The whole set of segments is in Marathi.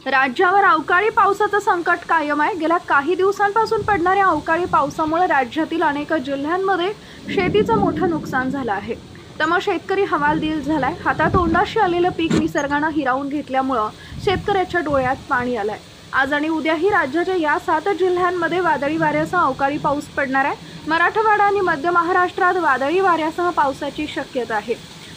राज्यावर अवकाळी पावसाचं संकट कायम आहे। गेल्या काही दिवसांपासून पडणाऱ्या अवकाळी पावसामुळे राज्यातील अनेक जिल्ह्यांमध्ये शेतीचं मोठं नुकसान झालं आहे। त्यामुळे शेतकरी हवालदिल झालाय। हातातोंडाशी आलेलं पीक निसर्गानं हिरावून घेतल्यामुळे शेतकऱ्याच्या डोळ्यात पाणी आलंय। आज आणि उद्याही राज्याच्या या 7 जिल्ह्यांमध्ये वादळी वाऱ्यासह अवकाळी पाऊस पडणार आहे। मराठवाडा आणि मध्य महाराष्ट्रात वादळी वाऱ्यासह पावसाची शक्यता आहे।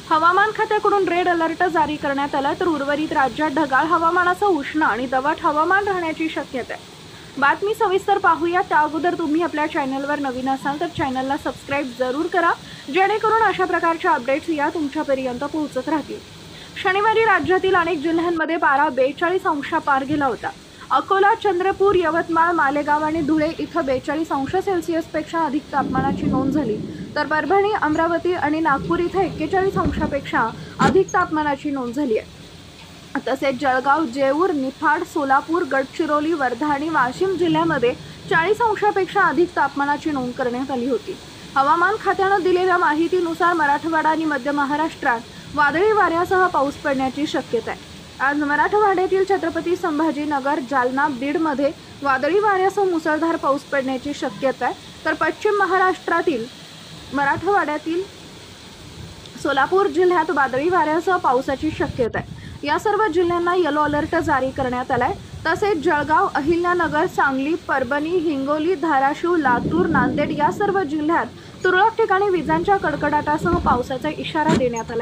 हवामान खात्याकडून रेड अलर्ट जारी करण्यात आला, तर उर्वरित राज्यात ढगाळ हवामानासह उष्ण आणि दमट हवामान राहण्याची शक्यता आहे। बातमी सविस्तर पाहूया। त्या अगोदर तुम्ही आपल्या चॅनलवर नवीन असाल तर चॅनलला सबस्क्राइब जरूर करा, जेणेकरून अशा प्रकारच्या अपडेट्स या तुमच्यापर्यंत पोहोचत राहतील। शनिवारी राज्यातील अनेक जिल्ह्यांमध्ये पारा 42 अंश पार गेला होता। अकोला, चंद्रपूर, यवतमाळ, मालेगाव आणि धुळे इथं 42 अंश सेल्सिअस पेक्षा अधिक तापमानाची नोंद झाली, तर परभणी, अमरावती आणि नागपूर इथं 41 अंशापेक्षा अधिक तापमानाची नोंद झाली आहे। तसेच जळगाव, जेऊर, निफाड, सोलापूर, गडचिरोली, वर्धा आणि वाशिम जिल्ह्यामध्ये 40 अंशापेक्षा अधिक तापमानाची नोंद करण्यात आली होती। हवामान खात्यानं दिलेल्या माहितीनुसार मराठवाडा आणि मध्य महाराष्ट्रात वादळी वाऱ्यासह पाऊस पडण्याची शक्यता आहे। आज मराठवाड्यातील छत्रपती संभाजीनगर, जालना, बीडमध्ये वादळी वाऱ्यासह मुसळधार पाऊस पडण्याची शक्यता आहे, तर पश्चिम महाराष्ट्रातील मराठवाड्यातील सोलापूर जिल्ह्यात वादळी वाऱ्यासह पावसाची शक्यता आहे। या सर्व जिल्ह्यांना येलो अलर्ट जारी करण्यात आलाय। तसेच जळगाव, अहिल्यानगर, सांगली, परभणी, हिंगोली, धाराशिव, लातूर, नांदेड या सर्व जिल्ह्यात तुरळक ठिकाणी विजांच्या कडकडाटासह पावसाचा इशारा देण्यात आलाय।